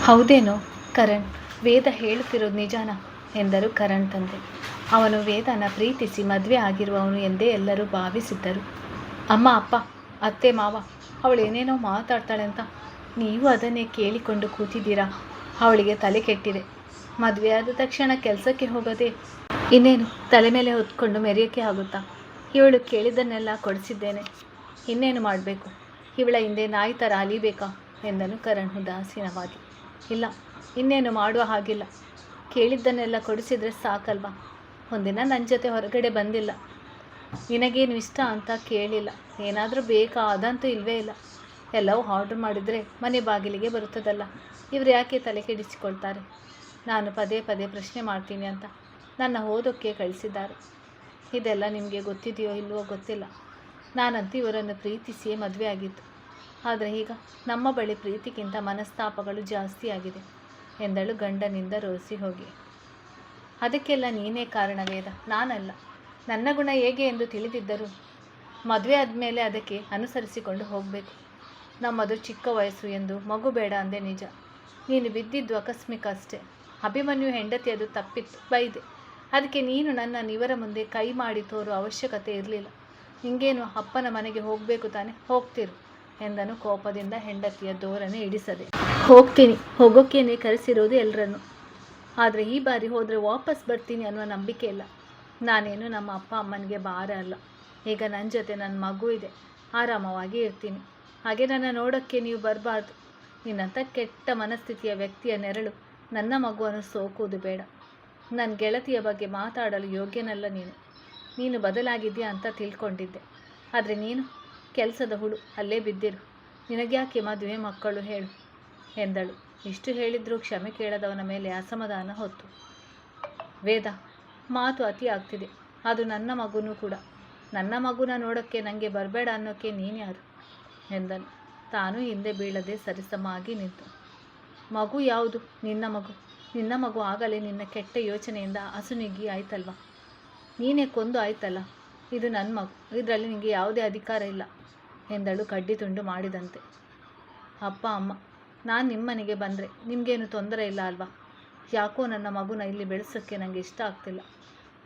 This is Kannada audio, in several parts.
ಹೌದೇನೋ ಕರಣ್, ವೇದ ಹೇಳುತ್ತಿರೋದು ನಿಜಾನ ಎಂದರು ಕರಣ್ ತಂದೆ. ಅವನು ವೇದನ ಪ್ರೀತಿಸಿ ಮದುವೆ ಆಗಿರುವವನು ಎಂದೇ ಎಲ್ಲರೂ ಭಾವಿಸಿದ್ದರು. ಅಮ್ಮ, ಅಪ್ಪ, ಅತ್ತೆ, ಮಾವ, ಅವಳು ಏನೇನೋ ಮಾತಾಡ್ತಾಳೆ ಅಂತ ನೀವು ಅದನ್ನೇ ಕೇಳಿಕೊಂಡು ಕೂತಿದ್ದೀರಾ? ಅವಳಿಗೆ ತಲೆ ಕೆಟ್ಟಿದೆ. ಮದುವೆ ಆದ ತಕ್ಷಣ ಕೆಲಸಕ್ಕೆ ಹೋಗೋದೇ ಇನ್ನೇನು ತಲೆ ಮೇಲೆ ಹೊತ್ಕೊಂಡು ಮೆರೆಯೋಕ್ಕೆ ಆಗುತ್ತಾ? ಇವಳು ಕೇಳಿದ್ದನ್ನೆಲ್ಲ ಕೊಡಿಸಿದ್ದೇನೆ, ಇನ್ನೇನು ಮಾಡಬೇಕು? ಇವಳ ಹಿಂದೆ ನಾಯಿ ಥರ ಅಲಿಬೇಕಾ ಎಂದನು ಕರಣ್ ಉದಾಸೀನವಾಗಿ. ಇಲ್ಲ, ಇನ್ನೇನು ಮಾಡುವ ಹಾಗಿಲ್ಲ. ಕೇಳಿದ್ದನ್ನೆಲ್ಲ ಕೊಡಿಸಿದರೆ ಸಾಕಲ್ವಾ? ಒಂದಿನ ನನ್ನ ಜೊತೆ ಹೊರಗಡೆ ಬಂದಿಲ್ಲ, ನಿನಗೇನು ಇಷ್ಟ ಅಂತ ಕೇಳಿಲ್ಲ, ಏನಾದರೂ ಬೇಕಾ ಅದಂತೂ ಇಲ್ಲವೇ ಇಲ್ಲ. ಎಲ್ಲವೂ ಆರ್ಡ್ರ್ ಮಾಡಿದರೆ ಮನೆ ಬಾಗಿಲಿಗೆ ಬರುತ್ತದಲ್ಲ, ಇವರು ಯಾಕೆ ತಲೆ ಕೆಡಿಸಿಕೊಳ್ತಾರೆ? ನಾನು ಪದೇ ಪದೇ ಪ್ರಶ್ನೆ ಮಾಡ್ತೀನಿ ಅಂತ ನನ್ನ ಓದೋಕ್ಕೆ ಕಳಿಸಿದ್ದಾರೆ. ಇದೆಲ್ಲ ನಿಮಗೆ ಗೊತ್ತಿದೆಯೋ ಇಲ್ವೋ ಗೊತ್ತಿಲ್ಲ. ನಾನಂತೂ ಇವರನ್ನು ಪ್ರೀತಿಸಿಯೇ ಮದುವೆ ಆಗಿತ್ತು. ಆದರೆ ಈಗ ನಮ್ಮ ಬಳಿ ಪ್ರೀತಿಗಿಂತ ಮನಸ್ತಾಪಗಳು ಜಾಸ್ತಿ ಆಗಿದೆ ಎಂದಳು ಗಂಡನಿಂದ ರೋಸಿ ಹೋಗಿ. ಅದಕ್ಕೆಲ್ಲ ನೀನೇ ಕಾರಣ ವೇದ, ನಾನಲ್ಲ. ನನ್ನ ಗುಣ ಹೇಗೆ ಎಂದು ತಿಳಿದಿದ್ದರೂ ಮದುವೆ ಆದಮೇಲೆ ಅದಕ್ಕೆ ಅನುಸರಿಸಿಕೊಂಡು ಹೋಗಬೇಕು. ನಮ್ಮದು ಚಿಕ್ಕ ವಯಸ್ಸು ಎಂದು ಮಗು ಬೇಡ ಅಂದೆ ನಿಜ. ನೀನು ಬಿದ್ದಿದ್ದು ಆಕಸ್ಮಿಕ ಅಷ್ಟೇ. ಅಭಿಮನ್ಯು ಹೆಂಡತಿ ಅದು ತಪ್ಪಿತ್ತು, ಬೈದೆ. ಅದಕ್ಕೆ ನೀನು ನನ್ನ ಇವರ ಮುಂದೆ ಕೈ ಮಾಡಿ ತೋರೋ ಅವಶ್ಯಕತೆ ಇರಲಿಲ್ಲ. ನಿಂಗೇನು ಅಪ್ಪನ ಮನೆಗೆ ಹೋಗಬೇಕು ತಾನೆ, ಹೋಗ್ತಿರು ಎಂದನು ಕೋಪದಿಂದ ಹೆಂಡತಿಯ ಧೋರಣೆ ಹಿಡಿಸದೆ. ಹೋಗ್ತೀನಿ, ಹೋಗೋಕ್ಕೇನೆ ಕರೆಸಿರೋದು ಎಲ್ಲರನ್ನು. ಆದರೆ ಈ ಬಾರಿ ಹೋದರೆ ವಾಪಸ್ ಬರ್ತೀನಿ ಅನ್ನುವ ನಂಬಿಕೆ ಇಲ್ಲ. ನಾನೇನು ನಮ್ಮ ಅಪ್ಪ ಅಮ್ಮನಿಗೆ ಭಾರ ಅಲ್ಲ. ಈಗ ನನ್ನ ಜೊತೆ ನನ್ನ ಮಗು ಇದೆ, ಆರಾಮವಾಗಿ ಇರ್ತೀನಿ. ಹಾಗೆ ನನ್ನ ನೋಡೋಕ್ಕೆ ನೀವು ಬರಬಾರ್ದು. ನಿನ್ನಂಥ ಕೆಟ್ಟ ಮನಸ್ಥಿತಿಯ ವ್ಯಕ್ತಿಯ ನೆರಳು ನನ್ನ ಮಗುವನ್ನು ಸೋಕುವುದು ಬೇಡ. ನನ್ನ ಗೆಳತಿಯ ಬಗ್ಗೆ ಮಾತಾಡಲು ಯೋಗ್ಯನಲ್ಲ ನೀನು. ನೀನು ಬದಲಾಗಿದ್ದೀಯಾ ಅಂತ ತಿಳ್ಕೊಂಡಿದ್ದೆ. ಆದರೆ ನೀನು ಕೆಲಸದ ಹುಳು, ಅಲ್ಲೇ ಬಿದ್ದಿರು. ನಿನಗ್ಯಾಕೆ ಮದುವೆ ಮಕ್ಕಳು ಹೇಳು ಎಂದಳು. ಇಷ್ಟು ಹೇಳಿದರೂ ಕ್ಷಮೆ ಕೇಳದವನ ಮೇಲೆ ಅಸಮಾಧಾನ ಹೊತ್ತು. ವೇದ, ಮಾತು ಅತಿ ಆಗ್ತಿದೆ. ಅದು ನನ್ನ ಮಗುನೂ ಕೂಡ. ನನ್ನ ಮಗುನ ನೋಡೋಕ್ಕೆ ನನಗೆ ಬರಬೇಡ ಅನ್ನೋಕ್ಕೆ ನೀನ್ಯಾರು ಎಂದನು. ತಾನು ಹಿಂದೆ ಬೀಳದೆ ಸರಿಸಮಾಗಿ ನಿಂತು. ಮಗು ಯಾವುದು? ನಿನ್ನ ಮಗು. ನಿನ್ನ ಮಗು ಆಗಲೇ ನಿನ್ನ ಕೆಟ್ಟ ಯೋಚನೆಯಿಂದ ಅಸುನಿಗಿ ಆಯ್ತಲ್ವ? ನೀನೇ ಕೊಂದು ಆಯ್ತಲ್ಲ. ಇದು ನನ್ನ ಮಗು, ಇದರಲ್ಲಿ ನಿನಗೆ ಯಾವುದೇ ಅಧಿಕಾರ ಇಲ್ಲ ಎಂದಳು ಕಡ್ಡಿ ತುಂಡು ಮಾಡಿದಂತೆ. ಅಪ್ಪ ಅಮ್ಮ, ನಾನು ನಿಮ್ಮನೆಗೆ ಬಂದರೆ ನಿಮಗೇನು ತೊಂದರೆ ಇಲ್ಲ ಅಲ್ವಾ? ಯಾಕೋ ನನ್ನ ಮಗುನ ಇಲ್ಲಿ ಬೆಳೆಸೋಕ್ಕೆ ನನಗೆ ಇಷ್ಟ ಆಗ್ತಿಲ್ಲ.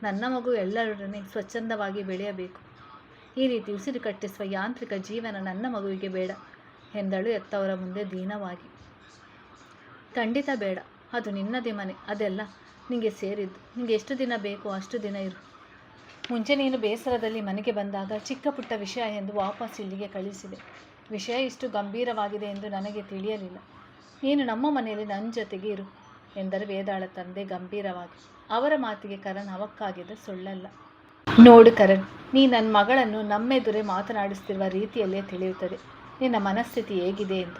ನನ್ನ ಮಗು ಎಲ್ಲರೊಡನೆ ಸ್ವಚ್ಛಂದವಾಗಿ ಬೆಳೆಯಬೇಕು. ಈ ರೀತಿ ಉಸಿರು ಕಟ್ಟಿಸುವ ಯಾಂತ್ರಿಕ ಜೀವನ ನನ್ನ ಮಗುವಿಗೆ ಬೇಡ ಎಂದಳು ಎತ್ತವರ ಮುಂದೆ ದೀನವಾಗಿ. ಖಂಡಿತ ಬೇಡ. ಅದು ನಿನ್ನದೇ ಮನೆ, ಅದೆಲ್ಲ ನಿನಗೆ ಸೇರಿದ್ದು. ನಿನಗೆ ಎಷ್ಟು ದಿನ ಬೇಕೋ ಅಷ್ಟು ದಿನ ಇರು. ಮುಂಚೆ ನೀನು ಬೇಸರದಲ್ಲಿ ಮನೆಗೆ ಬಂದಾಗ ಚಿಕ್ಕ ಪುಟ್ಟ ವಿಷಯ ಎಂದು ವಾಪಸ್ ಇಲ್ಲಿಗೆ ಕಳಿಸಿದೆ. ವಿಷಯ ಇಷ್ಟು ಗಂಭೀರವಾಗಿದೆ ಎಂದು ನನಗೆ ತಿಳಿಯಲಿಲ್ಲ. ನೀನು ನಮ್ಮ ಮನೆಯಲ್ಲಿ ನನ್ನ ಜೊತೆಗೆ ಇರು ಎಂದರೆ ವೇದಾಳ ತಂದೆ ಗಂಭೀರವಾಗಿ. ಅವರ ಮಾತಿಗೆ ಕರಣ್ ಅವಕ್ಕಾಗಿದ್ದ ಸುಳ್ಳಲ್ಲ. ನೋಡು ಕರಣ್, ನೀ ನನ್ನ ಮಗಳನ್ನು ನಮ್ಮೆದುರೇ ಮಾತನಾಡಿಸ್ತಿರುವ ರೀತಿಯಲ್ಲೇ ತಿಳಿಯುತ್ತದೆ ನಿನ್ನ ಮನಸ್ಥಿತಿ ಹೇಗಿದೆ ಎಂದು.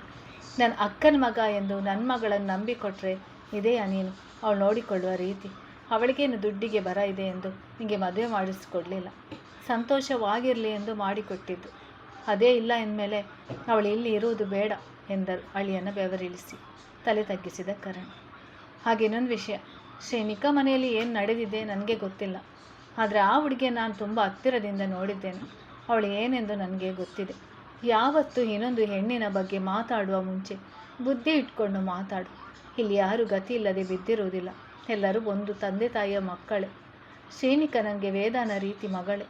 ನನ್ನ ಅಕ್ಕನ ಮಗ ಎಂದು ನನ್ನ ಮಗಳನ್ನು ನಂಬಿಕೊಟ್ರೆ ಇದೆಯಾ ನೀನು ಅವಳು ನೋಡಿಕೊಳ್ಳುವ ರೀತಿ? ಅವಳಿಗೇನು ದುಡ್ಡಿಗೆ ಬರ ಇದೆ ಎಂದು ನಿಮಗೆ ಮದುವೆ ಮಾಡಿಸಿಕೊಡಲಿಲ್ಲ. ಸಂತೋಷವಾಗಿರಲಿ ಎಂದು ಮಾಡಿಕೊಟ್ಟಿದ್ದು. ಅದೇ ಇಲ್ಲ ಎಂದಮೇಲೆ ಅವಳು ಇಲ್ಲಿ ಇರುವುದು ಬೇಡ ಎಂದರು ಅಳಿಯನ್ನು ಬೆವರಿಳಿಸಿ. ತಲೆ ತಗ್ಗಿಸಿದ ಕರಣ್. ಹಾಗೇನೊಂದು ವಿಷಯ, ಶ್ರೇಣಿಕಾ ಮನೆಯಲ್ಲಿ ಏನು ನಡೆದಿದೆ ನನಗೆ ಗೊತ್ತಿಲ್ಲ. ಆದರೆ ಆ ಹುಡುಗಿಯ ನಾನು ತುಂಬ ಹತ್ತಿರದಿಂದ ನೋಡಿದ್ದೇನೆ. ಅವಳು ಏನೆಂದು ನನಗೆ ಗೊತ್ತಿದೆ. ಯಾವತ್ತೂ ಇನ್ನೊಂದು ಹೆಣ್ಣಿನ ಬಗ್ಗೆ ಮಾತಾಡುವ ಮುಂಚೆ ಬುದ್ಧಿ ಇಟ್ಕೊಂಡು ಮಾತಾಡು. ಇಲ್ಲಿ ಯಾರೂ ಗತಿ ಇಲ್ಲದೆ ಬಿದ್ದಿರುವುದಿಲ್ಲ. ಎಲ್ಲರೂ ಒಂದು ತಂದೆ ತಾಯಿಯ ಮಕ್ಕಳೇ. ಶ್ರೇಣಿಕಾ ನನಗೆ ವೇದಾನ ರೀತಿ ಮಗಳೇ.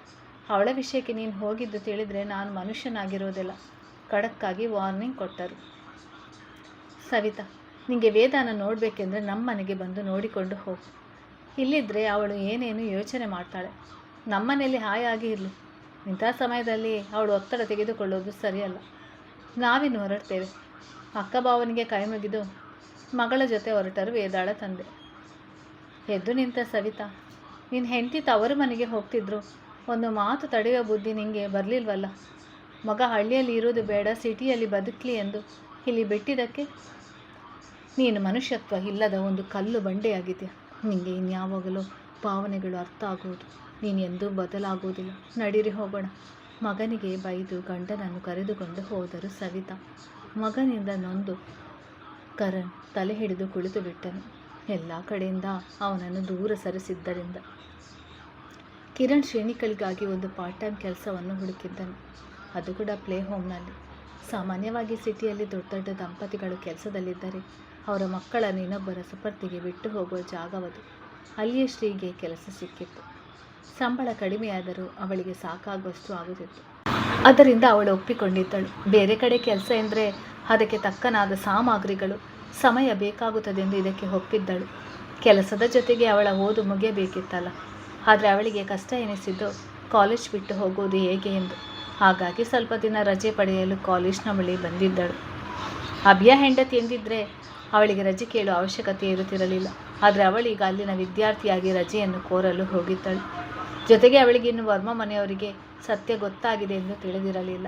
ಅವಳ ವಿಷಯಕ್ಕೆ ನೀನು ಹೋಗಿದ್ದು ತಿಳಿದರೆ ನಾನು ಮನುಷ್ಯನಾಗಿರೋದಿಲ್ಲ. ಖಡಕ್ಕಾಗಿ ವಾರ್ನಿಂಗ್ ಕೊಟ್ಟರು. ಸವಿತಾ, ನಿನಗೆ ವೇದಾನ ನೋಡಬೇಕೆಂದರೆ ನಮ್ಮ ಮನೆಗೆ ಬಂದು ನೋಡಿಕೊಂಡು ಹೋಗು. ಇಲ್ಲಿದ್ದರೆ ಅವಳು ಏನೇನು ಯೋಚನೆ ಮಾಡ್ತಾಳೆ. ನಮ್ಮನೇಲಿ ಹಾಯಾಗಿ ಇರಲಿ. ಇಂಥ ಸಮಯದಲ್ಲಿ ಅವಳು ಒತ್ತಡ ತೆಗೆದುಕೊಳ್ಳೋದು ಸರಿಯಲ್ಲ. ನಾವಿನ್ನು ಹೊರಡ್ತೇವೆ. ಅಕ್ಕ ಭಾವನಿಗೆ ಕೈ ಮುಗಿದು ಮಗಳ ಜೊತೆ ಹೊರಟರು ವೇದಾಳ ತಂದೆ. ಎದ್ದು ನಿಂತ ಸವಿತಾ, ನಿನ್ನ ಹೆಂಡತಿ ತವರು ಮನೆಗೆ ಹೋಗ್ತಿದ್ರು. ಒಂದು ಮಾತು ತಡೆಯುವ ಬುದ್ಧಿ ನಿನಗೆ ಬರಲಿಲ್ವಲ್ಲ? ಮಗ ಹಳ್ಳಿಯಲ್ಲಿ ಇರೋದು ಬೇಡ, ಸಿಟಿಯಲ್ಲಿ ಬದುಕಲಿ ಎಂದು ಇಲ್ಲಿ ಬಿಟ್ಟಿದ್ದಕ್ಕೆ ನೀನು ಮನುಷ್ಯತ್ವ ಇಲ್ಲದ ಒಂದು ಕಲ್ಲು ಬಂಡೆಯಾಗಿದೆಯಾ? ನಿನಗೆ ಇನ್ಯಾವಾಗಲೂ ಭಾವನೆಗಳು ಅರ್ಥ ಆಗುವುದು. ನೀನು ಎಂದೂ ಬದಲಾಗುವುದಿಲ್ಲ. ನಡೀರಿ ಹೋಗೋಣ. ಮಗನಿಗೆ ಬೈದು ಗಂಡನನ್ನು ಕರೆದುಕೊಂಡು ಹೋದರು ಸವಿತಾ. ಮಗನಿಂದ ನೊಂದು ಕರಣ್ ತಲೆ ಹಿಡಿದು ಕುಳಿತು ಬಿಟ್ಟನು. ಎಲ್ಲ ಕಡೆಯಿಂದ ಅವನನ್ನು ದೂರ ಸರಿಸಿದ್ದರಿಂದ. ಕಿರಣ್ ಶ್ರೇಣಿಕಳಿಗಾಗಿ ಒಂದು ಪಾರ್ಟ್ ಟೈಮ್ ಕೆಲಸವನ್ನು ಹುಡುಕಿದ್ದನು. ಅದು ಕೂಡ ಪ್ಲೇ ಹೋಮ್ನಲ್ಲಿ. ಸಾಮಾನ್ಯವಾಗಿ ಸಿಟಿಯಲ್ಲಿ ದೊಡ್ಡ ದೊಡ್ಡ ದಂಪತಿಗಳು ಕೆಲಸದಲ್ಲಿದ್ದರೆ ಅವರ ಮಕ್ಕಳನ್ನು ಇನ್ನೊಬ್ಬರ ಸುಪರ್ದಿಗೆ ಬಿಟ್ಟು ಹೋಗುವ ಜಾಗವದು. ಅಲ್ಲಿಯೇ ಶ್ರೀಗೆ ಕೆಲಸ ಸಿಕ್ಕಿತ್ತು. ಸಂಬಳ ಕಡಿಮೆಯಾದರೂ ಅವಳಿಗೆ ಸಾಕಾಗುವಷ್ಟು ಆಗುತ್ತಿತ್ತು. ಅದರಿಂದ ಅವಳು ಒಪ್ಪಿಕೊಂಡಿದ್ದಳು. ಬೇರೆ ಕಡೆ ಕೆಲಸ ಎಂದರೆ ಅದಕ್ಕೆ ತಕ್ಕನಾದ ಸಾಮಗ್ರಿಗಳು, ಸಮಯ ಬೇಕಾಗುತ್ತದೆಂದು ಇದಕ್ಕೆ ಒಪ್ಪಿದ್ದಳು. ಕೆಲಸದ ಜೊತೆಗೆ ಅವಳ ಓದು ಮುಗಿಯಬೇಕಿತ್ತಲ್ಲ. ಆದರೆ ಅವಳಿಗೆ ಕಷ್ಟ ಎನಿಸಿದ್ದು ಕಾಲೇಜ್ ಬಿಟ್ಟು ಹೋಗುವುದು ಹೇಗೆ ಎಂದು. ಹಾಗಾಗಿ ಸ್ವಲ್ಪ ದಿನ ರಜೆ ಪಡೆಯಲು ಕಾಲೇಜ್ನ ಬಳಿ ಬಂದಿದ್ದಳು. ಅಭಿಯ ಹೆಂಡತಿ ಎಂದಿದ್ದರೆ ಅವಳಿಗೆ ರಜೆ ಕೇಳುವ ಅವಶ್ಯಕತೆ ಇರುತ್ತಿರಲಿಲ್ಲ. ಆದರೆ ಅವಳೀಗ ಅಲ್ಲಿನ ವಿದ್ಯಾರ್ಥಿಯಾಗಿ ರಜೆಯನ್ನು ಕೋರಲು ಹೋಗಿದ್ದಳು. ಜೊತೆಗೆ ಅವಳಿಗೆ ಇನ್ನು ವರ್ಮ ಮನೆಯವರಿಗೆ ಸತ್ಯ ಗೊತ್ತಾಗಿದೆ ಎಂದು ತಿಳಿದಿರಲಿಲ್ಲ.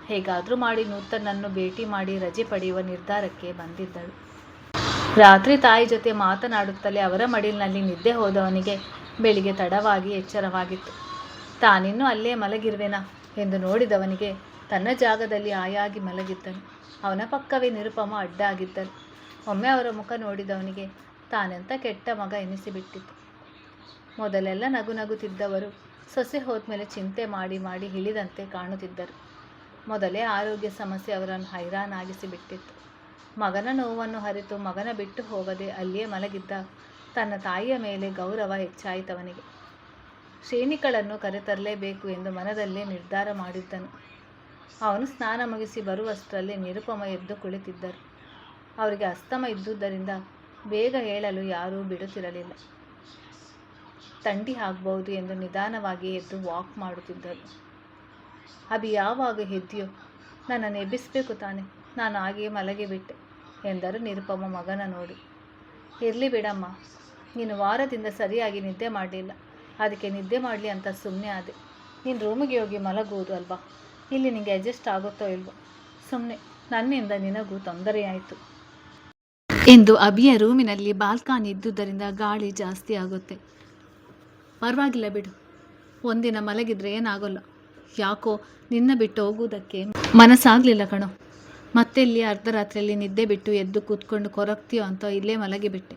ಹೇಗಾದರೂ ಮಾಡಿ ನೂತನನ್ನು ಭೇಟಿ ಮಾಡಿ ರಜೆ ಪಡೆಯುವ ನಿರ್ಧಾರಕ್ಕೆ ಬಂದಿದ್ದಳು. ರಾತ್ರಿ ತಾಯಿ ಜೊತೆ ಮಾತನಾಡುತ್ತಲೇ ಅವರ ಮಡಿಲಿನಲ್ಲಿ ನಿದ್ದೆ ಹೋದವನಿಗೆ ಬೆಳಿಗ್ಗೆ ತಡವಾಗಿ ಎಚ್ಚರವಾಗಿತ್ತು. ತಾನಿನ್ನೂ ಅಲ್ಲೇ ಮಲಗಿರುವೆನಾ ಎಂದು ನೋಡಿದವನಿಗೆ ತನ್ನ ಜಾಗದಲ್ಲಿ ಆಯಾಗಿ ಮಲಗಿದ್ದನು. ಅವನ ಪಕ್ಕವೇ ನಿರುಪಮ ಅಡ್ಡಾಗಿದ್ದನು. ಒಮ್ಮೆ ಅವರ ಮುಖ ನೋಡಿದವನಿಗೆ ತಾನೆಂಥ ಕೆಟ್ಟ ಮಗ ಎನಿಸಿಬಿಟ್ಟಿತು. ಮೊದಲೆಲ್ಲ ನಗು ನಗುತ್ತಿದ್ದವರು ಸೊಸೆ ಹೋದ್ಮೇಲೆ ಚಿಂತೆ ಮಾಡಿ ಮಾಡಿ ಹಿಳಿದಂತೆ ಕಾಣುತ್ತಿದ್ದರು. ಮೊದಲೇ ಆರೋಗ್ಯ ಸಮಸ್ಯೆ ಅವರನ್ನು ಹೈರಾಣಾಗಿಸಿಬಿಟ್ಟಿತ್ತು. ಮಗನ ನೋವನ್ನು ಅರಿತು ಮಗನ ಬಿಟ್ಟು ಹೋಗದೆ ಅಲ್ಲಿಯೇ ಮಲಗಿದ್ದ ತನ್ನ ತಾಯಿಯ ಮೇಲೆ ಗೌರವ ಹೆಚ್ಚಾಯಿತವನಿಗೆ. ಶ್ರೇಣಿಗಳನ್ನು ಕರೆತರಲೇಬೇಕು ಎಂದು ಮನದಲ್ಲೇ ನಿರ್ಧಾರ ಮಾಡಿದ್ದನು. ಅವನು ಸ್ನಾನ ಮುಗಿಸಿ ಬರುವಷ್ಟರಲ್ಲಿ ನಿರುಪಮ ಎದ್ದು ಕುಳಿತಿದ್ದರು. ಅವರಿಗೆ ಅಸ್ತಮ ಇದ್ದುದರಿಂದ ಬೇಗ ಹೇಳಲು ಯಾರೂ ಬಿಡುತ್ತಿರಲಿಲ್ಲ. ಥಂಡಿ ಆಗಬಹುದು ಎಂದು ನಿಧಾನವಾಗಿ ಎದ್ದು ವಾಕ್ ಮಾಡುತ್ತಿದ್ದರು. ಅಭಿ ಯಾವಾಗ ಎದ್ದಿಯೋ? ನನ್ನನ್ನು ಎಬ್ಬಿಸಬೇಕು ತಾನೆ, ನಾನು ಹಾಗೆಯೇ ಮಲಗಿಬಿಟ್ಟೆ ಎಂದರು ನಿರುಪಮ ಮಗನ ನೋಡಿ. ಇರಲಿ ಬಿಡಮ್ಮ, ನೀನು ವಾರದಿಂದ ಸರಿಯಾಗಿ ನಿದ್ದೆ ಮಾಡಲಿಲ್ಲ, ಅದಕ್ಕೆ ನಿದ್ದೆ ಮಾಡಲಿ ಅಂತ ಸುಮ್ಮನೆ ಆದೆ. ನೀನು ರೂಮಿಗೆ ಹೋಗಿ ಮಲಗುವುದು ಅಲ್ವಾ, ಇಲ್ಲಿ ನಿನಗೆ ಅಡ್ಜಸ್ಟ್ ಆಗುತ್ತೋ ಇಲ್ವೋ, ಸುಮ್ಮನೆ ನನ್ನಿಂದ ನಿನಗೂ ತೊಂದರೆಯಾಯಿತು ಎಂದು. ಅಭಿಯ ರೂಮಿನಲ್ಲಿ ಬಾಲ್ಕನಿ ಇದ್ದುದರಿಂದ ಗಾಳಿ ಜಾಸ್ತಿ ಆಗುತ್ತೆ. ಪರವಾಗಿಲ್ಲ ಬಿಡು, ಒಂದಿನ ಮಲಗಿದ್ರೆ ಏನಾಗೋಲ್ಲ. ಯಾಕೋ ನಿನ್ನ ಬಿಟ್ಟು ಹೋಗುವುದಕ್ಕೆ ಮನಸ್ಸಾಗಲಿಲ್ಲ ಕಣೋ. ಮತ್ತೆ ಇಲ್ಲಿ ಅರ್ಧರಾತ್ರಿಯಲ್ಲಿ ನಿದ್ದೆ ಬಿಟ್ಟು ಎದ್ದು ಕೂತ್ಕೊಂಡು ಕೊರಗ್ತೀಯೋ ಅಂತ ಇಲ್ಲೇ ಮಲಗಿಬಿಟ್ಟೆ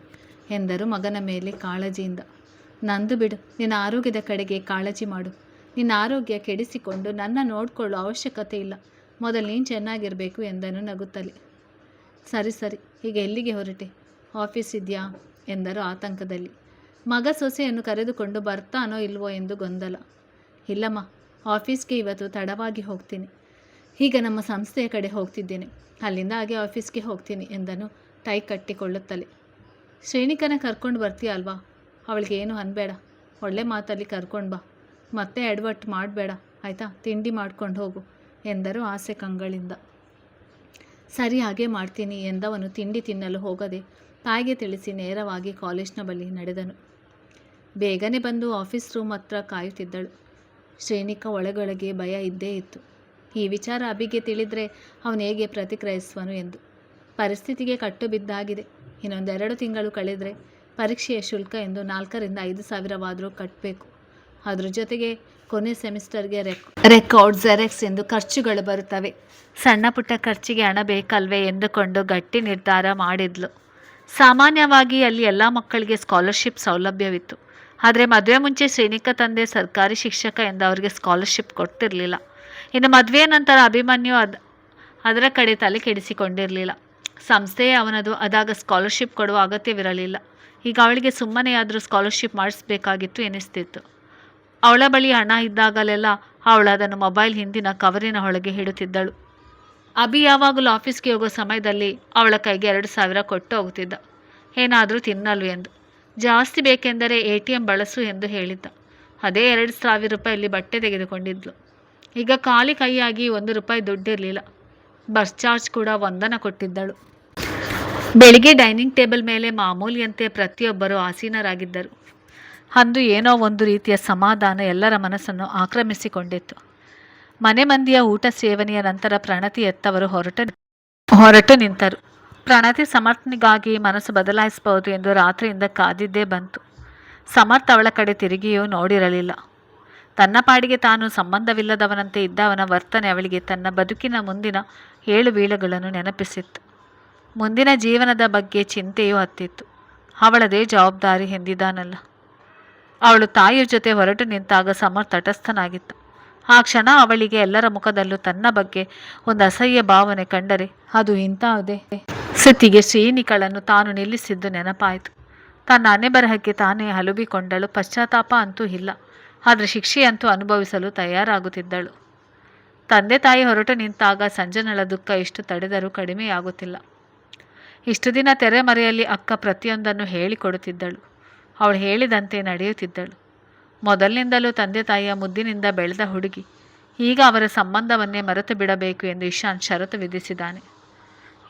ಎಂದರು ಮಗನ ಮೇಲೆ ಕಾಳಜಿಯಿಂದ. ನಂದು ಬಿಡು, ನಿನ್ನ ಆರೋಗ್ಯದ ಕಡೆಗೆ ಕಾಳಜಿ ಮಾಡು. ನಿನ್ನ ಆರೋಗ್ಯ ಕೆಡಿಸಿಕೊಂಡು ನನ್ನ ನೋಡಿಕೊಳ್ಳೋ ಅವಶ್ಯಕತೆ ಇಲ್ಲ. ಮೊದಲು ನೀನು ಚೆನ್ನಾಗಿರಬೇಕು ಎಂದನು ನಗುತ್ತಲೇ. ಸರಿ ಸರಿ, ಈಗ ಎಲ್ಲಿಗೆ ಹೊರಟೆ? ಆಫೀಸ್ ಇದೆಯಾ ಎಂದರು ಆತಂಕದಲ್ಲಿ. ಮಗ ಸೊಸೆಯನ್ನು ಕರೆದುಕೊಂಡು ಬರ್ತಾನೋ ಇಲ್ವೋ ಎಂದು ಗೊಂದಲ. ಇಲ್ಲಮ್ಮ, ಆಫೀಸ್ಗೆ ಇವತ್ತು ತಡವಾಗಿ ಹೋಗ್ತೀನಿ. ಈಗ ನಮ್ಮ ಸಂಸ್ಥೆಯ ಕಡೆ ಹೋಗ್ತಿದ್ದೇನೆ, ಅಲ್ಲಿಂದ ಹಾಗೆ ಆಫೀಸ್ಗೆ ಹೋಗ್ತೀನಿ ಎಂದನು ಟೈ ಕಟ್ಟಿಕೊಳ್ಳುತ್ತಲೇ. ಶ್ರೇಣಿಕನ ಕರ್ಕೊಂಡು ಬರ್ತೀಯ ಅಲ್ವಾ? ಅವಳಿಗೆ ಏನು ಅನ್ಬೇಡ, ಒಳ್ಳೆ ಮಾತಲ್ಲಿ ಕರ್ಕೊಂಡು ಬಾ. ಮತ್ತೆ ಎಡವಟ್ಟು ಮಾಡಬೇಡ ಆಯಿತಾ? ತಿಂಡಿ ಮಾಡ್ಕೊಂಡು ಹೋಗು ಎಂದರು ಆಸೆ ಕಂಗಳಿಂದ. ಸರಿ, ಹಾಗೆ ಮಾಡ್ತೀನಿ ಎಂದವನು ತಿಂಡಿ ತಿನ್ನಲು ಹೋಗದೆ ತಾಯಿಗೆ ತಿಳಿಸಿ ನೇರವಾಗಿ ಕಾಲೇಜ್ನ ಬಳಿ ನಡೆದನು. ಬೇಗನೆ ಬಂದು ಆಫೀಸ್ ರೂಮ್ ಹತ್ರ ಕಾಯುತ್ತಿದ್ದಳು. ಶ್ರೇಣಿಕ ಒಳಗೊಳಗೆ ಭಯ ಇದ್ದೇ ಇತ್ತು. ಈ ವಿಚಾರ ಅಭಿಗೆ ತಿಳಿದರೆ ಅವನು ಹೇಗೆ ಪ್ರತಿಕ್ರಿಯಿಸುವನು ಎಂದು. ಪರಿಸ್ಥಿತಿಗೆ ಕಟ್ಟು ಬಿದ್ದಾಗಿದೆ. ಇನ್ನೊಂದೆರಡು ತಿಂಗಳು ಕಳೆದರೆ ಪರೀಕ್ಷೆಯ ಶುಲ್ಕ ಎಂದು 4,000 ರಿಂದ 5,000ವಾದರೂ ಕಟ್ಟಬೇಕು. ಅದ್ರ ಜೊತೆಗೆ ಕೊನೆ ಸೆಮಿಸ್ಟರ್ಗೆ ರೆಕಾರ್ಡ್, ಜೆರಾಕ್ಸ್ ಎಂದು ಖರ್ಚುಗಳು ಬರುತ್ತವೆ. ಸಣ್ಣ ಪುಟ್ಟ ಖರ್ಚಿಗೆ ಹಣ ಬೇಕಲ್ವೇ ಎಂದುಕೊಂಡು ಗಟ್ಟಿ ನಿರ್ಧಾರ ಮಾಡಿದ್ಲು. ಸಾಮಾನ್ಯವಾಗಿ ಅಲ್ಲಿ ಎಲ್ಲ ಮಕ್ಕಳಿಗೆ ಸ್ಕಾಲರ್ಶಿಪ್ ಸೌಲಭ್ಯವಿತ್ತು. ಆದರೆ ಮದುವೆ ಮುಂಚೆ ಶ್ರೇಣಿಕ ತಂದೆ ಸರ್ಕಾರಿ ಶಿಕ್ಷಕ ಎಂದು ಅವರಿಗೆ ಸ್ಕಾಲರ್ಶಿಪ್ ಕೊಡ್ತಿರಲಿಲ್ಲ. ಇನ್ನು ಮದುವೆಯ ನಂತರ ಅಭಿಮನ್ಯು ಅದರ ಕಡೆ ತಲೆ ಕೆಡಿಸಿಕೊಂಡಿರಲಿಲ್ಲ. ಸಂಸ್ಥೆಯೇ ಅವನದು, ಆದಾಗ ಸ್ಕಾಲರ್ಶಿಪ್ ಕೊಡುವ ಅಗತ್ಯವಿರಲಿಲ್ಲ. ಈಗ ಅವಳಿಗೆ ಸುಮ್ಮನೆಯಾದರೂ ಸ್ಕಾಲರ್ಶಿಪ್ ಮಾಡಿಸಬೇಕಾಗಿತ್ತು ಎನಿಸ್ತಿತ್ತು. ಅವಳ ಬಳಿ ಹಣ ಇದ್ದಾಗಲೆಲ್ಲ ಅವಳು ಅದನ್ನು ಮೊಬೈಲ್ ಹಿಂದಿನ ಕವರಿನ ಒಳಗೆ ಇಡುತ್ತಿದ್ದಳು. ಅಭಿ ಯಾವಾಗಲೂ ಆಫೀಸ್ಗೆ ಹೋಗೋ ಸಮಯದಲ್ಲಿ ಅವಳ ಕೈಗೆ 2,000 ಕೊಟ್ಟು ಹೋಗುತ್ತಿದ್ದ, ಏನಾದರೂ ತಿನ್ನಲು ಎಂದು. ಜಾಸ್ತಿ ಬೇಕೆಂದರೆ ATM ಬಳಸು ಎಂದು ಹೇಳಿದ್ದ. ಅದೇ 2,000 ರೂಪಾಯಲ್ಲಿ ಬಟ್ಟೆ ತೆಗೆದುಕೊಂಡಿದ್ಲು. ಈಗ ಖಾಲಿ ಕೈಯಾಗಿ ₹1 ದುಡ್ಡಿರಲಿಲ್ಲ. ಬಸ್ ಚಾರ್ಜ್ ಕೂಡ ವಂದನ ಕೊಟ್ಟಿದ್ದಳು. ಬೆಳಿಗ್ಗೆ ಡೈನಿಂಗ್ ಟೇಬಲ್ ಮೇಲೆ ಮಾಮೂಲಿಯಂತೆ ಪ್ರತಿಯೊಬ್ಬರೂ ಆಸೀನರಾಗಿದ್ದರು. ಅಂದು ಏನೋ ಒಂದು ರೀತಿಯ ಸಮಾಧಾನ ಎಲ್ಲರ ಮನಸ್ಸನ್ನು ಆಕ್ರಮಿಸಿಕೊಂಡಿತ್ತು. ಮನೆ ಮಂದಿಯ ಊಟ ಸೇವನೆಯ ನಂತರ ಪ್ರಣತಿ ಎತ್ತವರು ಹೊರಟು ನಿಂತರು. ಪ್ರಣತಿ ಸಮರ್ಥನಿಗಾಗಿ ಮನಸ್ಸು ಬದಲಾಯಿಸಬಹುದು ಎಂದು ರಾತ್ರಿಯಿಂದ ಕಾದಿದ್ದೇ ಬಂತು. ಸಮರ್ಥ್ ಅವಳ ಕಡೆ ತಿರುಗಿಯೂ ನೋಡಿರಲಿಲ್ಲ. ತನ್ನ ಪಾಡಿಗೆ ತಾನು ಸಂಬಂಧವಿಲ್ಲದವನಂತೆ ಇದ್ದ ಅವನ ವರ್ತನೆ ಅವಳಿಗೆ ತನ್ನ ಬದುಕಿನ ಮುಂದಿನ ಏಳುಬೀಳುಗಳನ್ನು ನೆನಪಿಸಿತ್ತು. ಮುಂದಿನ ಜೀವನದ ಬಗ್ಗೆ ಚಿಂತೆಯೂ ಹತ್ತಿತ್ತು. ಅವಳದೇ ಜವಾಬ್ದಾರಿ ಎಂದಿದ್ದಾನಲ್ಲ. ಅವಳು ತಾಯಿಯ ಜೊತೆ ಹೊರಟು ನಿಂತಾಗ ಸಮರ್ಥ್ ತಟಸ್ಥನಾಗಿದ್ದ. ಆ ಕ್ಷಣ ಅವಳಿಗೆ ಎಲ್ಲರ ಮುಖದಲ್ಲೂ ತನ್ನ ಬಗ್ಗೆ ಒಂದು ಅಸಹ್ಯ ಭಾವನೆ ಕಂಡರೆ ಅದು ಇಂತಹದೇ ಸತಿಗೆ ಶ್ರೀನಿಕಳನ್ನು ತಾನು ನಿಲ್ಲಿಸಿದ್ದು ನೆನಪಾಯಿತು. ತನ್ನ ಹಣೆಬರಹಕ್ಕೆ ತಾನೇ ಹಲುಬಿಕೊಂಡಳು. ಪಶ್ಚಾತ್ತಾಪ ಅಂತೂ ಇಲ್ಲ, ಆದರೆ ಶಿಕ್ಷೆಯಂತೂ ಅನುಭವಿಸಲು ತಯಾರಾಗುತ್ತಿದ್ದಳು. ತಂದೆ ತಾಯಿ ಹೊರಟು ನಿಂತಾಗ ಸಂಜನಳ ದುಃಖ ಎಷ್ಟು ತಡೆದರೂ ಕಡಿಮೆಯಾಗುತ್ತಿಲ್ಲ. ಇಷ್ಟು ದಿನ ತೆರೆಮರೆಯಲ್ಲಿ ಅಕ್ಕ ಪ್ರತಿಯೊಂದನ್ನು ಹೇಳಿಕೊಡುತ್ತಿದ್ದಳು. ಅವಳು ಹೇಳಿದಂತೆ ನಡೆಯುತ್ತಿದ್ದಳು. ಮೊದಲಿನಿಂದಲೂ ತಂದೆ ತಾಯಿಯ ಮುದ್ದಿನಿಂದ ಬೆಳೆದ ಹುಡುಗಿ ಈಗ ಅವರ ಸಂಬಂಧವನ್ನೇ ಮರೆತು ಬಿಡಬೇಕು ಎಂದು ಇಶಾಂತ್ ಷರತ್ತು ವಿಧಿಸಿದ್ದಾನೆ.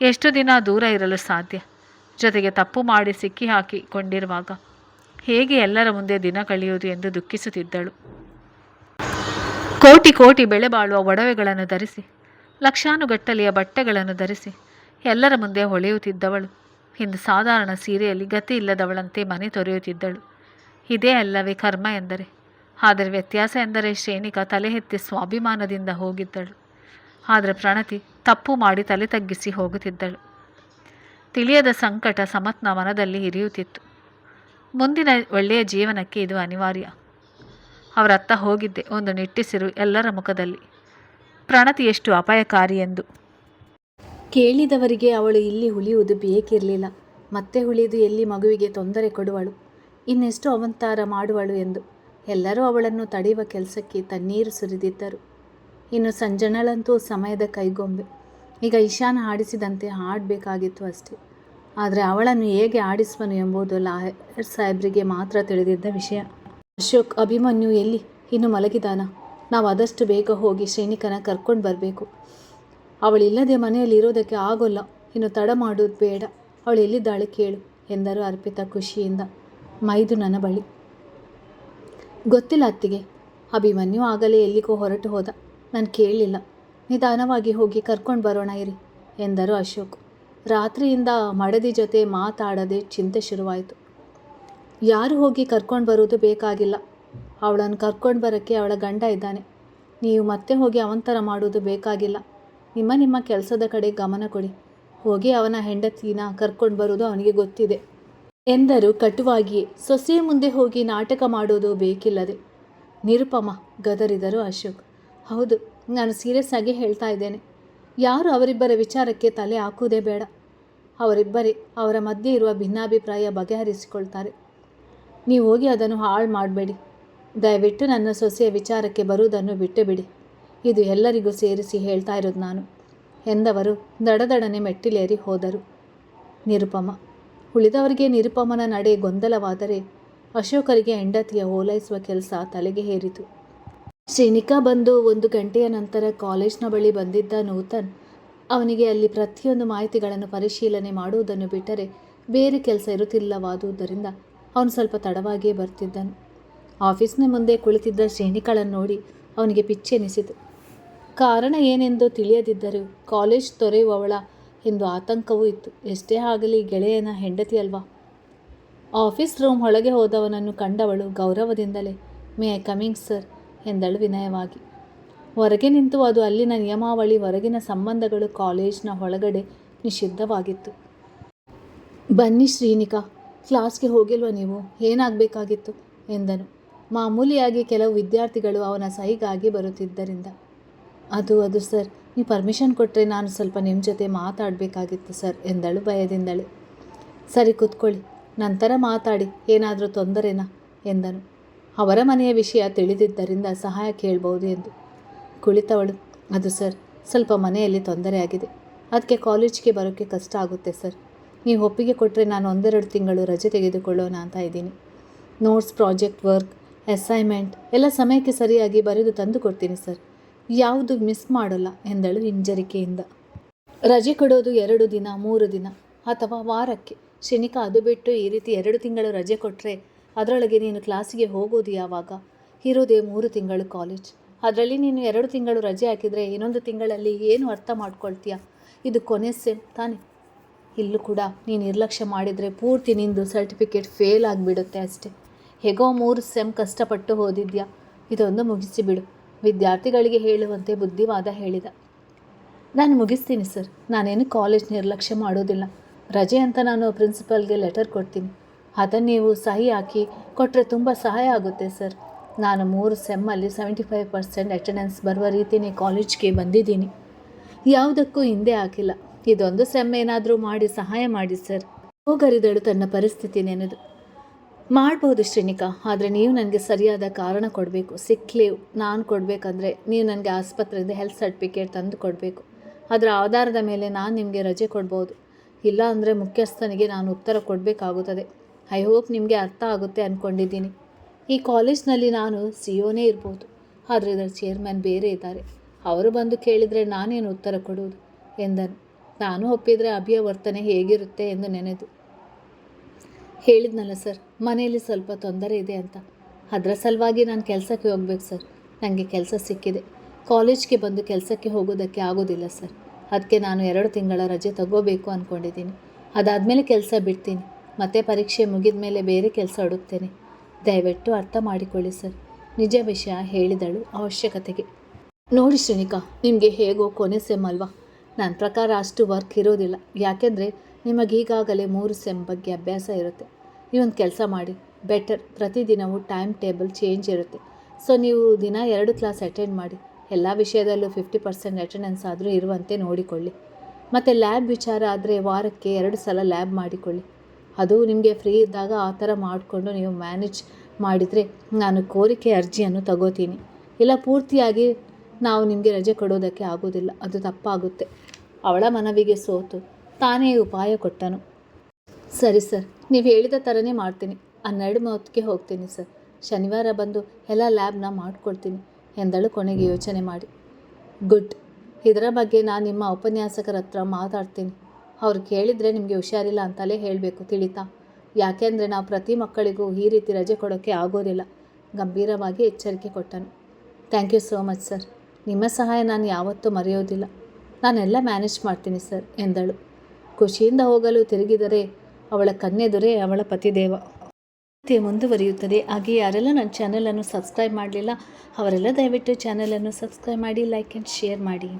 ಎಷ್ಟು ದಿನ ದೂರ ಇರಲು ಸಾಧ್ಯ? ಜೊತೆಗೆ ತಪ್ಪು ಮಾಡಿ ಸಿಕ್ಕಿ ಹಾಕಿಕೊಂಡಿರುವಾಗ ಹೇಗೆ ಎಲ್ಲರ ಮುಂದೆ ದಿನ ಕಳೆಯುವುದು ಎಂದು ದುಃಖಿಸುತ್ತಿದ್ದಳು. ಕೋಟಿ ಕೋಟಿ ಬೆಲೆ ಬಾಳುವ ಒಡವೆಗಳನ್ನು ಧರಿಸಿ, ಲಕ್ಷಾನುಗಟ್ಟಲೆಯ ಬಟ್ಟೆಗಳನ್ನು ಧರಿಸಿ ಎಲ್ಲರ ಮುಂದೆ ಹೊಳೆಯುತ್ತಿದ್ದವಳು ಇಂದು ಸಾಧಾರಣ ಸೀರೆಯಲ್ಲಿ ಗತಿ ಇಲ್ಲದವಳಂತೆ ಮನೆ ತೊರೆಯುತ್ತಿದ್ದಳು. ಇದೇ ಅಲ್ಲವೇ ಕರ್ಮ ಎಂದರೆ? ಆದರೆ ವ್ಯತ್ಯಾಸ ಎಂದರೆ ಶ್ರೇಣಿಕಾ ತಲೆ ಎತ್ತಿ ಸ್ವಾಭಿಮಾನದಿಂದ ಹೋಗಿದ್ದಳು. ಆದರೆ ಪ್ರಣತಿ ತಪ್ಪು ಮಾಡಿ ತಲೆ ತಗ್ಗಿಸಿ ಹೋಗುತ್ತಿದ್ದಳು. ತಿಳಿಯದ ಸಂಕಟ ಸಮತ್ನ ಮನದಲ್ಲಿ ಹಿರಿಯುತ್ತಿತ್ತು. ಮುಂದಿನ ಒಳ್ಳೆಯ ಜೀವನಕ್ಕೆ ಇದು ಅನಿವಾರ್ಯ. ಅವರತ್ತ ಹೋಗಿದ್ದೆ ಒಂದು ನಿಟ್ಟುಸಿರು ಎಲ್ಲರ ಮುಖದಲ್ಲಿ. ಪ್ರಣತಿ ಎಷ್ಟು ಅಪಾಯಕಾರಿ ಎಂದು ಕೇಳಿದವರಿಗೆ ಅವಳು ಇಲ್ಲಿ ಉಳಿಯುವುದು ಬೇಕಿರಲಿಲ್ಲ. ಮತ್ತೆ ಉಳಿದು ಎಲ್ಲಿ ಮಗುವಿಗೆ ತೊಂದರೆ ಕೊಡುವಳು, ಇನ್ನೆಷ್ಟು ಅವಂತಾರ ಮಾಡುವಳು ಎಂದು ಎಲ್ಲರೂ ಅವಳನ್ನು ತಡೆಯುವ ಕೆಲಸಕ್ಕೆ ತಣ್ಣೀರು ಸುರಿದಿದ್ದರು. ಇನ್ನು ಸಂಜನಳಂತೂ ಸಮಯದ ಕೈಗೊಂಬೆ. ಈಗ ಇಶಾನ ಆಡಿಸಿದಂತೆ ಆಡಬೇಕಾಗಿತ್ತು ಅಷ್ಟೇ. ಆದರೆ ಅವಳನ್ನು ಹೇಗೆ ಆಡಿಸುವನು ಎಂಬುದು ಲಾಯರ್ ಸಾಹೇಬ್ರಿಗೆ ಮಾತ್ರ ತಿಳಿದಿದ್ದ ವಿಷಯ. ಅಶೋಕ್, ಅಭಿಮನ್ಯು ಎಲ್ಲಿ? ಇನ್ನು ಮಲಗಿದಾನ? ನಾವು ಆದಷ್ಟು ಬೇಗ ಹೋಗಿ ಶ್ರೇಣಿಕನ ಕರ್ಕೊಂಡು ಬರಬೇಕು. ಅವಳಿಲ್ಲದೆ ಮನೆಯಲ್ಲಿ ಇರೋದಕ್ಕೆ ಆಗೋಲ್ಲ. ಇನ್ನು ತಡ ಮಾಡೋದು ಬೇಡ. ಅವಳು ಎಲ್ಲಿದ್ದಾಳೆ ಕೇಳು ಎಂದರು ಅರ್ಪಿತಾ ಖುಷಿಯಿಂದ. ಮೈದುನನ ಬಳಿ. ಗೊತ್ತಿಲ್ಲ ಅತ್ತಿಗೆ. ಅಭಿಮನ್ಯು ಆಗಲೇ ಎಲ್ಲಿಗೋ ಹೊರಟು ಹೋದ. ನಾನು ಕೇಳಲಿಲ್ಲ. ನಿಧಾನವಾಗಿ ಹೋಗಿ ಕರ್ಕೊಂಡು ಬರೋಣ ಇರಿ ಎಂದರು ಅಶೋಕ್. ರಾತ್ರಿಯಿಂದ ಮಡದಿ ಜೊತೆ ಮಾತಾಡದೆ ಚಿಂತೆ ಶುರುವಾಯಿತು. ಯಾರು ಹೋಗಿ ಕರ್ಕೊಂಡು ಬರೋದು ಬೇಕಾಗಿಲ್ಲ. ಅವಳನ್ನು ಕರ್ಕೊಂಡು ಬರೋಕ್ಕೆ ಅವಳ ಗಂಡ ಇದ್ದಾನೆ. ನೀವು ಮತ್ತೆ ಹೋಗಿ ಅವಂತರ ಮಾಡೋದು ಬೇಕಾಗಿಲ್ಲ. ನಿಮ್ಮ ಕೆಲಸದ ಕಡೆ ಗಮನ ಕೊಡಿ. ಹೋಗಿ ಅವನ ಹೆಂಡತಿನ ಕರ್ಕೊಂಡು ಬರೋದು ಅವನಿಗೆ ಗೊತ್ತಿದೆ ಎಂದರು ಕಟುವಾಗಿಯೇ. ಸೊಸೆಯ ಮುಂದೆ ಹೋಗಿ ನಾಟಕ ಮಾಡೋದು ಬೇಕಿಲ್ಲದೆ. ನಿರುಪಮ, ಗದರಿದರು ಅಶೋಕ್. ಹೌದು, ನಾನು ಸೀರಿಯಸ್ ಆಗಿ ಹೇಳ್ತಾ ಇದ್ದೇನೆ. ಯಾರು ಅವರಿಬ್ಬರ ವಿಚಾರಕ್ಕೆ ತಲೆ ಹಾಕುವುದೇ ಬೇಡ. ಅವರಿಬ್ಬರೇ ಅವರ ಮಧ್ಯೆ ಇರುವ ಭಿನ್ನಾಭಿಪ್ರಾಯ ಬಗೆಹರಿಸಿಕೊಳ್ತಾರೆ. ನೀವು ಹೋಗಿ ಅದನ್ನು ಹಾಳು ಮಾಡಬೇಡಿ. ದಯವಿಟ್ಟು ನನ್ನ ಸೊಸೆಯ ವಿಚಾರಕ್ಕೆ ಬರುವುದನ್ನು ಬಿಟ್ಟು ಬಿಡಿ. ಇದು ಎಲ್ಲರಿಗೂ ಸೇರಿಸಿ ಹೇಳ್ತಾ ಇರೋದು ನಾನು ಎಂದವರು ದಡದಡನೆ ಮೆಟ್ಟಿಲೇರಿ ಹೋದರು. ನಿರುಪಮ. ಉಳಿದವರಿಗೆ ನಿರುಪಮನ ನಡೆ ಗೊಂದಲವಾದರೆ ಅಶೋಕರಿಗೆ ಹೆಂಡತಿಯ ಓಲೈಸುವ ಕೆಲಸ ತಲೆಗೆ ಹೇರಿತು. ಶ್ರೇಣಿಕಾ ಬಂದು 1 ಗಂಟೆಯ ನಂತರ ಕಾಲೇಜ್ನ ಬಳಿ ಬಂದಿದ್ದ ನೂತನ್ ಅವನಿಗೆ ಅಲ್ಲಿ ಪ್ರತಿಯೊಂದು ಮಾಹಿತಿಗಳನ್ನು ಪರಿಶೀಲನೆ ಮಾಡುವುದನ್ನು ಬಿಟ್ಟರೆ ಬೇರೆ ಕೆಲಸ ಇರುತ್ತಿಲ್ಲವಾದುದರಿಂದ ಅವನು ಸ್ವಲ್ಪ ತಡವಾಗಿಯೇ ಬರ್ತಿದ್ದನು. ಆಫೀಸ್ನ ಮುಂದೆ ಕುಳಿತಿದ್ದ ಶ್ರೇಣಿಕಳನ್ನು ನೋಡಿ ಅವನಿಗೆ ಪಿಚ್ಚೆನಿಸಿತು. ಕಾರಣ ಏನೆಂದು ತಿಳಿಯದಿದ್ದರೂ ಕಾಲೇಜ್ ತೊರೆಯುವವಳ ಎಂದು ಆತಂಕವೂ ಇತ್ತು. ಎಷ್ಟೇ ಆಗಲಿ ಗೆಳೆಯನ ಹೆಂಡತಿ ಅಲ್ವಾ. ಆಫೀಸ್ ರೂಮ್ ಒಳಗೆ ಹೋದವನನ್ನು ಕಂಡವಳು ಗೌರವದಿಂದಲೇ ಮೇ ಐ ಕಮಿಂಗ್ ಸರ್ ಎಂದಳು ವಿನಯವಾಗಿ. ಹೊರಗೆ ನಿಂತು ಅದು ಅಲ್ಲಿನ ನಿಯಮಾವಳಿ. ಹೊರಗಿನ ಸಂಬಂಧಗಳು ಕಾಲೇಜ್ನ ಒಳಗಡೆ ನಿಷಿದ್ಧವಾಗಿತ್ತು. ಬನ್ನಿ ಶ್ರೀನಿಕಾ, ಕ್ಲಾಸ್ಗೆ ಹೋಗಿಲ್ವ ನೀವು? ಏನಾಗಬೇಕಾಗಿತ್ತು ಎಂದನು. ಮಾಮೂಲಿಯಾಗಿ ಕೆಲವು ವಿದ್ಯಾರ್ಥಿಗಳು ಅವನ ಸಹಿಗಾಗಿ ಬರುತ್ತಿದ್ದರಿಂದ. ಅದು ಸರ್, ನೀವು ಪರ್ಮಿಷನ್ ಕೊಟ್ಟರೆ ನಾನು ಸ್ವಲ್ಪ ನಿಮ್ಮ ಜೊತೆ ಮಾತಾಡಬೇಕಾಗಿತ್ತು ಸರ್ ಎಂದಳು ಭಯದಿಂದಲೇ. ಸರಿ, ಕೂತ್ಕೊಳ್ಳಿ, ನಂತರ ಮಾತಾಡಿ. ಏನಾದರೂ ತೊಂದರೆನಾ ಎಂದನು. ಅವರ ಮನೆಯ ವಿಷಯ ತಿಳಿದಿದ್ದರಿಂದ ಸಹಾಯ ಕೇಳಬಹುದು ಎಂದು. ಕುಳಿತವಳು, ಅದು ಸರ್, ಸ್ವಲ್ಪ ಮನೆಯಲ್ಲಿ ತೊಂದರೆಯಾಗಿದೆ. ಅದಕ್ಕೆ ಕಾಲೇಜ್ಗೆ ಬರೋಕ್ಕೆ ಕಷ್ಟ ಆಗುತ್ತೆ ಸರ್. ನೀವು ಒಪ್ಪಿಗೆ ಕೊಟ್ಟರೆ ನಾನು 1-2 ತಿಂಗಳು ರಜೆ ತೆಗೆದುಕೊಳ್ಳೋಣ ಅಂತ ಇದ್ದೀನಿ. ನೋಟ್ಸ್, ಪ್ರಾಜೆಕ್ಟ್ ವರ್ಕ್, ಅಸೈನ್ಮೆಂಟ್ ಎಲ್ಲ ಸಮಯಕ್ಕೆ ಸರಿಯಾಗಿ ಬರೆದು ತಂದು ಕೊಡ್ತೀನಿ ಸರ್. ಯಾವುದು ಮಿಸ್ ಮಾಡೋಲ್ಲ ಎಂದಳು ಹಿಂಜರಿಕೆಯಿಂದ. ರಜೆ ಕೊಡೋದು 2 ದಿನ, 3 ದಿನ ಅಥವಾ ವಾರಕ್ಕೆ. ಶ್ರೇಣಿಕಾ, ಅದು ಬಿಟ್ಟು ಈ ರೀತಿ 2 ತಿಂಗಳು ರಜೆ ಕೊಟ್ಟರೆ ಅದರೊಳಗೆ ನೀನು ಕ್ಲಾಸಿಗೆ ಹೋಗೋದು ಯಾವಾಗ? ಇರೋದೇ 3 ತಿಂಗಳು ಕಾಲೇಜ್. ಅದರಲ್ಲಿ ನೀನು 2 ತಿಂಗಳು ರಜೆ ಹಾಕಿದರೆ ಇನ್ನೊಂದು ತಿಂಗಳಲ್ಲಿ ಏನು ಅರ್ಥ ಮಾಡ್ಕೊಳ್ತೀಯಾ? ಇದು ಕೊನೆ ಸೆಮ್ ತಾನೆ. ಇಲ್ಲೂ ಕೂಡ ನೀನು ನಿರ್ಲಕ್ಷ್ಯ ಮಾಡಿದರೆ ಪೂರ್ತಿ ನಿಂದು ಸರ್ಟಿಫಿಕೇಟ್ ಫೇಲ್ ಆಗಿಬಿಡುತ್ತೆ ಅಷ್ಟೇ. ಹೇಗೋ 3 ಸೆಮ್ ಕಷ್ಟಪಟ್ಟು ಓದಿದ್ಯಾ, ಇದೊಂದು ಮುಗಿಸಿಬಿಡು. ವಿದ್ಯಾರ್ಥಿಗಳಿಗೆ ಹೇಳುವಂತೆ ಬುದ್ಧಿವಾದ ಹೇಳಿದ. ನಾನು ಮುಗಿಸ್ತೀನಿ ಸರ್. ನಾನೇನು ಕಾಲೇಜ್ ನಿರ್ಲಕ್ಷ್ಯ ಮಾಡೋದಿಲ್ಲ. ರಜೆ ಅಂತ ನಾನು ಪ್ರಿನ್ಸಿಪಲ್ಗೆ ಲೆಟರ್ ಕೊಡ್ತೀನಿ. ಅದನ್ನು ನೀವು ಸಹಿ ಹಾಕಿ ಕೊಟ್ಟರೆ ತುಂಬ ಸಹಾಯ ಆಗುತ್ತೆ ಸರ್. ನಾನು 3 ಸೆಮ್ಮಲ್ಲಿ 75% ಅಟೆಂಡೆನ್ಸ್ ಬರುವ ರೀತಿಯೇ ಕಾಲೇಜ್ಗೆ ಬಂದಿದ್ದೀನಿ. ಯಾವುದಕ್ಕೂ ಹಿಂದೆ ಹಾಕಿಲ್ಲ. ಇದೊಂದು ಸೆಮ್ ಏನಾದರೂ ಮಾಡಿ ಸಹಾಯ ಮಾಡಿ ಸರ್. ಹೋಗರಿದಳು ತನ್ನ ಪರಿಸ್ಥಿತಿ ನೆನೆದು. ಮಾಡ್ಬೋದು ಶ್ರೀನಿಕಾ, ಆದರೆ ನೀವು ನನಗೆ ಸರಿಯಾದ ಕಾರಣ ಕೊಡಬೇಕು. ಸಿಕ್ ಲೀವ್ ನಾನು ಕೊಡಬೇಕಂದ್ರೆ ನೀವು ನನಗೆ ಆಸ್ಪತ್ರೆಯಿಂದ ಹೆಲ್ತ್ ಸರ್ಟಿಫಿಕೇಟ್ ತಂದು ಕೊಡಬೇಕು. ಅದರ ಆಧಾರದ ಮೇಲೆ ನಾನು ನಿಮಗೆ ರಜೆ ಕೊಡ್ಬೋದು. ಇಲ್ಲ ಅಂದರೆ ಮುಖ್ಯಸ್ಥನಿಗೆ ನಾನು ಉತ್ತರ ಕೊಡಬೇಕಾಗುತ್ತದೆ. ಐ ಹೋಪ್ ನಿಮಗೆ ಅರ್ಥ ಆಗುತ್ತೆ ಅಂದ್ಕೊಂಡಿದ್ದೀನಿ. ಈ ಕಾಲೇಜ್ನಲ್ಲಿ ನಾನು ಸಿಒನೇ ಇರ್ಬೋದು, ಆದರೆ ಇದರ ಚೇರ್ಮನ್ ಬೇರೆ ಇದ್ದಾರೆ. ಅವರು ಬಂದು ಕೇಳಿದರೆ ನಾನೇನು ಉತ್ತರ ಕೊಡುವುದು ಎಂದನು. ನಾನು ಒಪ್ಪಿದರೆ ಅಭಿಯ ವರ್ತನೆ ಹೇಗಿರುತ್ತೆ ಎಂದು ನೆನೆದು ಹೇಳಿದ್ನಲ್ಲ ಸರ್, ಮನೆಯಲ್ಲಿ ಸ್ವಲ್ಪ ತೊಂದರೆ ಇದೆ ಅಂತ. ಅದರ ಸಲುವಾಗಿ ನಾನು ಕೆಲಸಕ್ಕೆ ಹೋಗ್ಬೇಕು ಸರ್. ನನಗೆ ಕೆಲಸ ಸಿಕ್ಕಿದೆ. ಕಾಲೇಜ್ಗೆ ಬಂದು ಕೆಲಸಕ್ಕೆ ಹೋಗೋದಕ್ಕೆ ಆಗೋದಿಲ್ಲ ಸರ್. ಅದಕ್ಕೆ ನಾನು 2 ತಿಂಗಳ ರಜೆ ತಗೋಬೇಕು ಅಂದ್ಕೊಂಡಿದ್ದೀನಿ. ಅದಾದಮೇಲೆ ಕೆಲಸ ಬಿಡ್ತೀನಿ. ಮತ್ತೆ ಪರೀಕ್ಷೆ ಮುಗಿದ ಮೇಲೆ ಬೇರೆ ಕೆಲಸ ಹುಡುಕ್ತೇನೆ. ದಯವಿಟ್ಟು ಅರ್ಥ ಮಾಡಿಕೊಳ್ಳಿ ಸರ್, ನಿಜ ವಿಷಯ ಹೇಳಿದಳು ಅವಶ್ಯಕತೆಗೆ. ನೋಡಿ ಶ್ರೀನಿಕಾ, ನಿಮಗೆ ಹೇಗೋ ಕೊನೆ ಸೆಮ್ ಅಲ್ವಾ. ನನ್ನ ಪ್ರಕಾರ ಅಷ್ಟು ವರ್ಕ್ ಇರೋದಿಲ್ಲ. ಯಾಕೆಂದರೆ ನಿಮಗೀಗಾಗಲೇ 3 ಸೆಮ್ ಬಗ್ಗೆ ಅಭ್ಯಾಸ ಇರುತ್ತೆ. ನೀವೊಂದು ಕೆಲಸ ಮಾಡಿ, ಬೆಟರ್ ಪ್ರತಿದಿನವೂ ಟೈಮ್ ಟೇಬಲ್ ಚೇಂಜ್ ಇರುತ್ತೆ. ಸೊ ನೀವು ದಿನ 2 ಕ್ಲಾಸ್ ಅಟೆಂಡ್ ಮಾಡಿ. ಎಲ್ಲ ವಿಷಯದಲ್ಲೂ 50% ಅಟೆಂಡೆನ್ಸ್ ಆದರೂ ಇರುವಂತೆ ನೋಡಿಕೊಳ್ಳಿ. ಮತ್ತು ಲ್ಯಾಬ್ ವಿಚಾರ ಆದರೆ ವಾರಕ್ಕೆ 2 ಸಲ ಲ್ಯಾಬ್ ಮಾಡಿಕೊಳ್ಳಿ. ಅದು ನಿಮಗೆ ಫ್ರೀ ಇದ್ದಾಗ ಆ ಥರ ಮಾಡಿಕೊಂಡು ನೀವು ಮ್ಯಾನೇಜ್ ಮಾಡಿದರೆ ನಾನು ಕೋರಿಕೆ ಅರ್ಜಿಯನ್ನು ತಗೋತೀನಿ. ಇಲ್ಲ ಪೂರ್ತಿಯಾಗಿ ನಾವು ನಿಮಗೆ ರಜೆ ಕೊಡೋದಕ್ಕೆ ಆಗೋದಿಲ್ಲ, ಅದು ತಪ್ಪಾಗುತ್ತೆ. ಅವಳ ಮನವಿಗೆ ಸೋತು ತಾನೇ ಉಪಾಯ ಕೊಟ್ಟನು. ಸರಿ ಸರ್, ನೀವು ಹೇಳಿದ ಥರನೇ ಮಾಡ್ತೀನಿ. 12:30ಕ್ಕೆ ಹೋಗ್ತೀನಿ ಸರ್. ಶನಿವಾರ ಬಂದು ಎಲ್ಲ ಲ್ಯಾಬ್ನ ಮಾಡ್ಕೊಳ್ತೀನಿ ಎಂದಳು ಕೊನೆಗೆ ಯೋಚನೆ ಮಾಡಿ. ಗುಡ್. ಇದರ ಬಗ್ಗೆ ನಾನು ನಿಮ್ಮ ಉಪನ್ಯಾಸಕರ ಹತ್ರ ಮಾತಾಡ್ತೀನಿ. ಅವ್ರು ಕೇಳಿದರೆ ನಿಮಗೆ ಹುಷಾರಿಲ್ಲ ಅಂತಲೇ ಹೇಳಬೇಕು, ತಿಳಿತಾ? ಯಾಕೆಂದರೆ ನಾವು ಪ್ರತಿ ಮಕ್ಕಳಿಗೂ ಈ ರೀತಿ ರಜೆ ಕೊಡೋಕ್ಕೆ ಆಗೋದಿಲ್ಲ. ಗಂಭೀರವಾಗಿ ಎಚ್ಚರಿಕೆ ಕೊಟ್ಟನು. Thank you so much sir. ನಿಮ್ಮ ಸಹಾಯ ನಾನು ಯಾವತ್ತೂ ಮರೆಯೋದಿಲ್ಲ. ನಾನೆಲ್ಲ ಮ್ಯಾನೇಜ್ ಮಾಡ್ತೀನಿ ಸರ್ ಎಂದಳು. ಖುಷಿಯಿಂದ ಹೋಗಲು ತಿರುಗಿದರೆ ಅವಳ ಕಣ್ಣೆದುರೇ ಅವಳ ಪತಿದೇವ. ಮುಂದುವರಿಯುತ್ತದೆ. ಹಾಗೆ ಯಾರೆಲ್ಲ ನನ್ನ ಚಾನಲನ್ನು ಸಬ್ಸ್ಕ್ರೈಬ್ ಮಾಡಲಿಲ್ಲ ಅವರೆಲ್ಲ ದಯವಿಟ್ಟು ಚಾನಲನ್ನು ಸಬ್ಸ್ಕ್ರೈಬ್ ಮಾಡಿ, ಲೈಕ್ ಆ್ಯಂಡ್ ಶೇರ್ ಮಾಡಿ.